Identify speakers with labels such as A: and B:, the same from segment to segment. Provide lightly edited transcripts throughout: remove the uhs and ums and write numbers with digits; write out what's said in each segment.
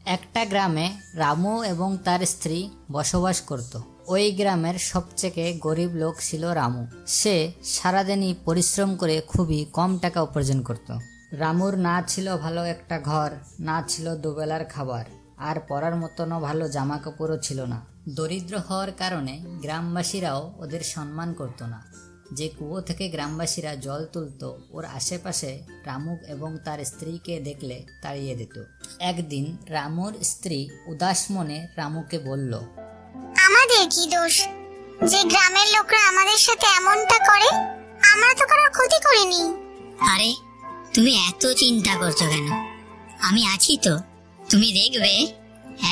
A: একটা গ্রামে রামু এবং তার স্ত্রী বসবাস করত। ওই গ্রামের সবচেয়ে গরিব লোক ছিল রামু। সে সারাদিনই পরিশ্রম করে খুবই কম টাকা উপার্জন করত। রামুর না ছিল ভালো একটা ঘর, না ছিল দুবেলার খাবার, আর পরার মতনও ভালো জামা কাপড়ও ছিল না। দরিদ্র হওয়ার কারণে গ্রামবাসীরাও ওদের সম্মান করত না। যে কুয়ো থেকে গ্রামবাসীরা জল তুলত, ওর আশেপাশে রামু এবং তার স্ত্রীকে দেখলে তাড়িয়ে দিত। একদিন রামুর স্ত্রী উদাস মনে রামুকে বলল,
B: আমাদের কি দোষ যে গ্রামের লোকরা আমাদের সাথে এমনটা করে? আমরা তো কারোর ক্ষতি করিনি।
C: আরে তুমি এত চিন্তা করছো কেন? আমি আছি তো। তুমি দেখবে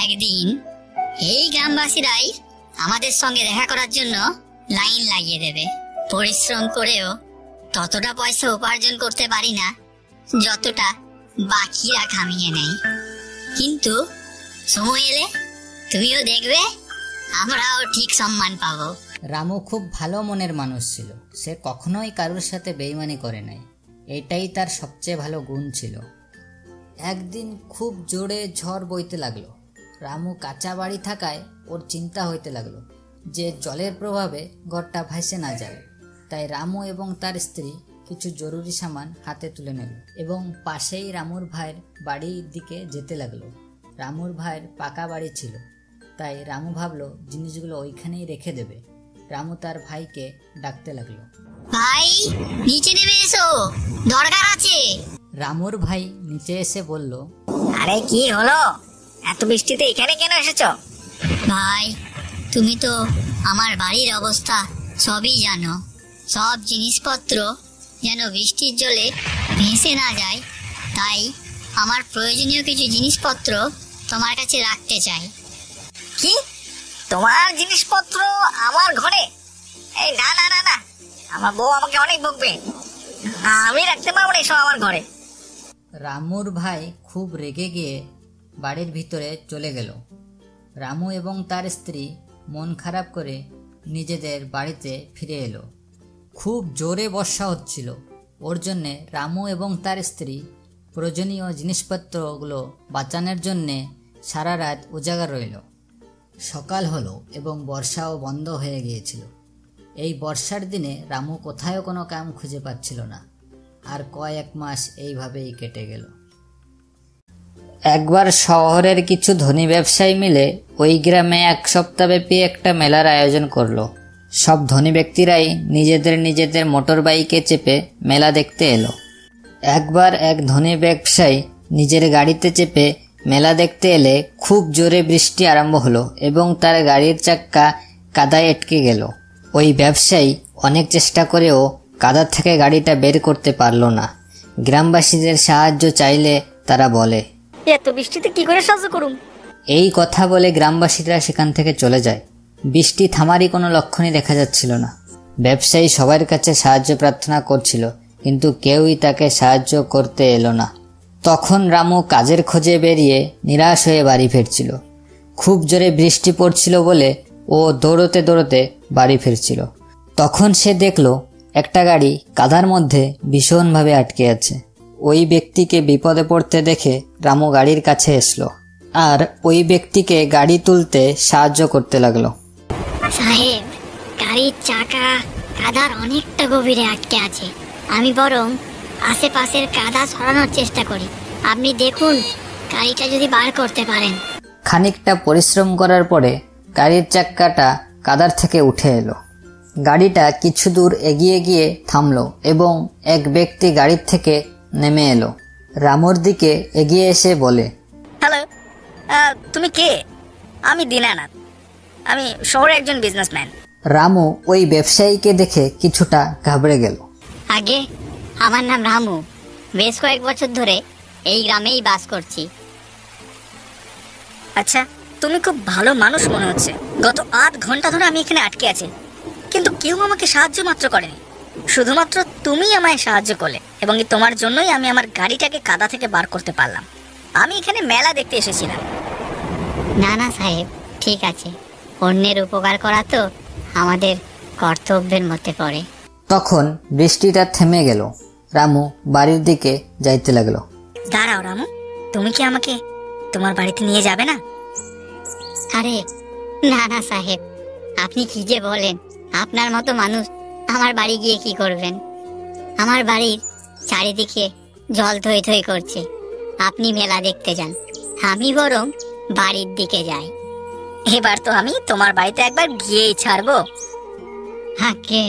C: একদিন এই গ্রামবাসীরাই আমাদের সঙ্গে দেখা করার জন্য লাইন লাগিয়ে দেবে। পরিশ্রম করেও ততটা পয়সা উপার্জন করতে পারি না যতটা বাকিরা কামিয়ে নেয়, কিন্তু সময় এলে তুমিও দেখবে আমরাও ঠিক সম্মান পাবো।
A: রামু খুব ভালো মনের মানুষ ছিল। সে কখনোই কারোর সাথে বেইমানি করে নাই। এটাই তার সবচেয়ে ভালো গুণ ছিল। একদিন খুব জোরে ঝড় বইতে লাগলো। রামু কাঁচা বাড়ি থাকায় ওর চিন্তা হইতে লাগলো যে জলের প্রভাবে ঘরটা ভাসে না যায়। তাই রামু এবং তার স্ত্রী কিছু জরুরি সামান হাতে তুলে নিল এবং পাশেই রামুর ভাইয়ের বাড়ির দিকে যেতে লাগলো। রামুর ভাইয়ের পাকা বাড়ি ছিল, তাই রামু ভাবলো জিনিসগুলো ওইখানেই রেখে দেবে। রামু তার ভাইকে ডাকতে লাগলো,
C: ভাই নিচে নেমে এসো, দরকার আছে।
A: রামুর ভাই নিচে এসে বলল,
C: আরে কি হলো? এত বৃষ্টিতে এখানে কেন এসেছো? ভাই তুমি তো আমার বাড়ির অবস্থা সবই জানো। সব জিনিসপত্র যেন বৃষ্টির জলে ভেসে না যায়, তাই আমার প্রয়োজনীয় কিছু জিনিসপত্র তোমার কাছে রাখতে চাই। কি? তোমার জিনিসপত্র আমার ঘরে? এই না না না না, আমার বউ আমাকে অনেক বকবে। আমি রাখতে পারবো না এসব আমার ঘরে।
A: রামুর ভাই খুব রেগে গিয়ে বাড়ির ভিতরে চলে গেল। রামু এবং তার স্ত্রী মন খারাপ করে নিজেদের বাড়িতে ফিরে এলো। খুব জোরে বর্ষা হচ্ছিল। ওর জন্যে রামু এবং তার স্ত্রী প্রয়োজনীয় জিনিসপত্রগুলো বাঁচানোর জন্যে সারা রাত উজাগার রইল। সকাল হলো এবং বর্ষাও বন্ধ হয়ে গিয়েছিল। এই বর্ষার দিনে রামু কোথাও কোনো কাম খুঁজে পাচ্ছিল না। আর কয়েক মাস এইভাবেই কেটে গেল। একবার শহরের কিছু ধনী ব্যবসায়ী মিলে ওই গ্রামে এক সপ্তাহব্যাপী একটা মেলার আয়োজন করলো। সব ধনী ব্যক্তিরাই নিজেদের নিজেদের মোটর বাইকে চেপে মেলা দেখতে এলো। একবার এক ধনী ব্যবসায়ী নিজের গাড়িতে চেপে মেলা দেখতে এলে খুব জোরে বৃষ্টি আরম্ভ হলো এবং তার গাড়ির চাক্কা কাদায় আটকে গেল। ওই ব্যবসায়ী অনেক চেষ্টা করেও কাদা থেকে গাড়িটা বের করতে পারল না। গ্রামবাসীদের সাহায্য চাইলে তারা বলে,
C: এত বৃষ্টিতে কি করে সাহায্য করুম?
A: এই কথা বলে গ্রামবাসীরা সেখান থেকে চলে যায়। বৃষ্টি থামারই কোনো লক্ষণই দেখা যাচ্ছিল না। ব্যবসায়ী সবার কাছে সাহায্য প্রার্থনা করছিল, কিন্তু কেউই তাকে সাহায্য করতে এলো না। তখন রামু কাজের খোঁজে বেরিয়ে নিরাশ হয়ে বাড়ি ফিরছিল। খুব জোরে বৃষ্টি পড়ছিল বলে ও দৌড়তে দৌড়তে বাড়ি ফিরছিল। তখন সে দেখল একটা গাড়ি কাদার মধ্যে ভীষণভাবে আটকে আছে। ওই ব্যক্তিকে বিপদে পড়তে দেখে রামু গাড়ির কাছে এসলো আর ওই ব্যক্তিকে গাড়ি তুলতে সাহায্য করতে লাগলো।
C: সাহেব, গাড়ির চাকা কাদার অনেকটা গভীরে আটকে আছে। আমি বরং আশেপাশের কাদা সরানোর চেষ্টা করি। আপনি দেখুন গাড়িটা যদি বার করতে পারেন।
A: খানিকটা পরিশ্রম করার পরে গাড়ির চাক্কাটা কাদার থেকে উঠে এলো। গাড়িটা কিছু দূর এগিয়ে গিয়ে থামলো এবং এক ব্যক্তি গাড়ির থেকে নেমে এলো। রামুর দিকে এগিয়ে এসে বলে,
C: হ্যালো, তুমি কে? আমি দীনানাথ। আমি শহরে একজন বিজনেসম্যান।
A: রামু ওই ব্যবসায়ীকে দেখে কিছুটা ঘাবড়ে গেল।
C: আগে আমার নাম রামু। বেশ কয়েক বছর ধরে এই গ্রামেই বাস করছি। আচ্ছা, তুমি খুব ভালো মানুষ মনে হচ্ছে। গত 8 ঘন্টা ধরে আমি এখানে আটকে আছি, কিন্তু কেউ আমাকে সাহায্য মাত্র করেনি। শুধুমাত্র তুমি আমায় সাহায্য করলে এবং তোমার জন্যই আমি আমার গাড়িটাকে কাদা থেকে বার করতে পারলাম। আমি এখানে মেলা দেখতে এসেছিলাম। না না সাহেব, ঠিক আছে। অন্যের উপকার করা তো আমাদের কর্তব্যের মধ্যে পড়ে।
A: তখন বৃষ্টিটা থেমে গেল। রামু বাড়ির দিকে যাইতে লাগলো।
C: দাঁড়াও রামু, তুমি কি আমাকে তোমার বাড়িতে নিয়ে যাবে না? আরে না না সাহেব, আপনি কি যে বলেন, আপনার মতো মানুষ আমার বাড়ি গিয়ে কি করবেন? আমার বাড়ির চারিদিকে জল থই থই করছে, আপনি মেলা দেখতে যান, আমি বরং বাড়ির দিকে যাই। এবার তো আমি তোমার বাড়িতে একবার গিয়েই ছাড়বো। হাকে,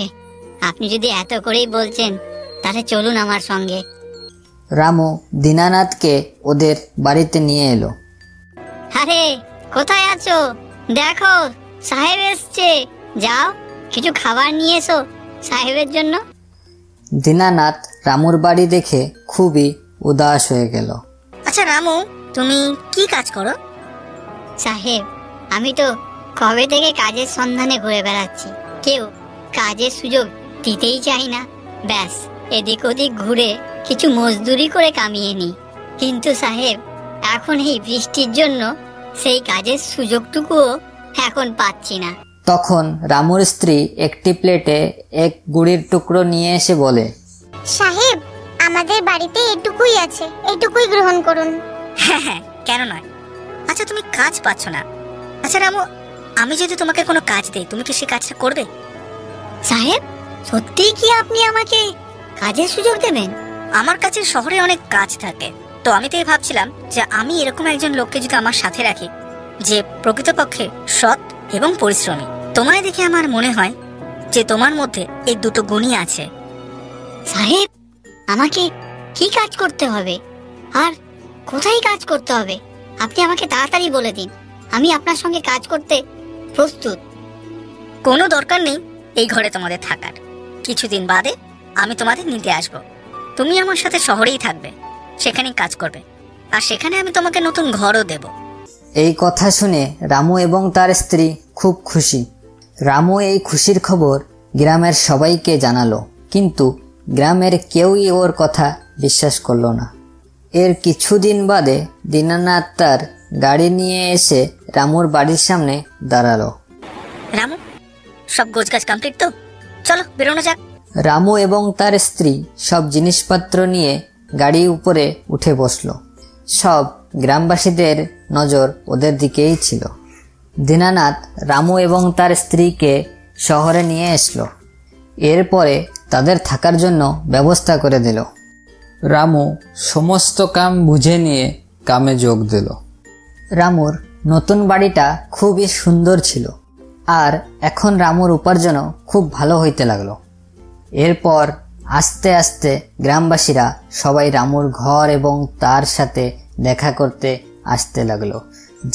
C: আপনি যদি এত করেই বলছেন তাহলে চলুন আমার সঙ্গে।
A: রামু দীনানাথকে ওদের বাড়িতে নিয়ে এলো।
C: আরে কোথায় আছো? দেখো সাহেব এসছে, যাও কিছু খাবার নিয়ে এসো সাহেবের জন্য।
A: দীনানাথ রামুর বাড়ি দেখে খুবই উদাস হয়ে গেল।
C: আচ্ছা রামু, তুমি কি কাজ করো? সাহেব, আমি তো কবে থেকে কাজের সন্ধানে ঘুরে বেড়াচ্ছি, কেউ কাজের সুযোগ দিতেই চাই না। ব্যাস এদিক ওদিক ঘুরে কিছু মজদুরি করে কামিয়ে নি, কিন্তু সাহেব এখন এই বৃষ্টির জন্য সেই কাজের সুযোগটুকুও এখন পাচ্ছি না।
A: তখন রামুর স্ত্রী একটি প্লেটে এক গুড়ির টুকরো নিয়ে এসে বলে,
B: সাহেব, আমাদের বাড়িতে এটুকুই আছে, এটুকুই গ্রহণ করুন।
C: হ্যাঁ হ্যাঁ, কেন নয়। আচ্ছা তুমি কাজ পাচ্ছ না, আচ্ছা রামু, আমি যদি তোমাকে কোনো কাজ দেই তুমি কি সেই কাজটা করবে? সাহেব, সত্যিই কি আপনি আমাকে কাজের সুযোগ দেবেন? আমার কাছে শহরে অনেক কাজ থাকে, তো আমি তাই ভাবছিলাম যে আমি এরকম একজন লোককে যদি আমার সাথে রাখি যে প্রকৃতপক্ষে সৎ এবং পরিশ্রমী। তোমায় দেখে আমার মনে হয় যে তোমার মধ্যে এই দুটো গুণই আছে। সাহেব, আমাকে কি কাজ করতে হবে আর কোথায় কাজ করতে হবে আপনি আমাকে তাড়াতাড়ি বলে দিন, আমি আপনার সঙ্গে কাজ করতে প্রস্তুত। কোনো দরকার নেই এই ঘরে তোমাদের থাকার, কিছুদিন বাদে আমি তোমাদের নিতে আসব, তুমি আমার সাথে শহরেই থাকবে, সেখানেই কাজ করবে, আর সেখানে আমি তোমাকে নতুন ঘরও দেব।
A: এই কথা শুনে রামু এবং তার স্ত্রী খুব খুশি। রামু এই খুশির খবর গ্রামের সবাইকে জানালো, কিন্তু গ্রামের কেউই ওর কথা বিশ্বাস করলো না। এর কিছুদিন বাদে দীনানাথ তার গাড়ি নিয়ে এসে রামুর বাড়ির সামনে দাঁড়ালো।
C: রামু, সব গোছগাছ কমপ্লিট তো? চলো বেরোনো যাক।
A: রামু এবং তার স্ত্রী সব জিনিসপত্র নিয়ে গাড়ি উপরে উঠে বসলো। সব গ্রামবাসীদের নজর ওদের দিকেই ছিল। দীনানাথ রামু এবং তার স্ত্রীকে শহরে নিয়ে আসলো। এরপরে তাদের থাকার জন্য ব্যবস্থা করে দিল।
D: রামু সমস্ত কাম বুঝে নিয়ে কামে যোগ দিল।
A: রামুর নতুন বাড়িটা খুবই সুন্দর ছিল, আর এখন রামুর উপার্জনও খুব ভালো হইতে লাগলো। এরপর আস্তে আস্তে গ্রামবাসীরা সবাই রামুর ঘর এবং তার সাথে দেখা করতে আসতে লাগলো।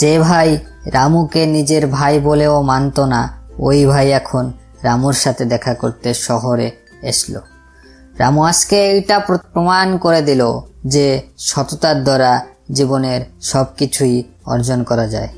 A: যে ভাই রামুকে নিজের ভাই বলেও মানত না, ওই ভাই এখন রামুর সাথে দেখা করতে শহরে এসলো। রামু আজকে এটা প্রমাণ করে দিল যে সততার দ্বারা জীবনের সবকিছুই অর্জন করা যায়।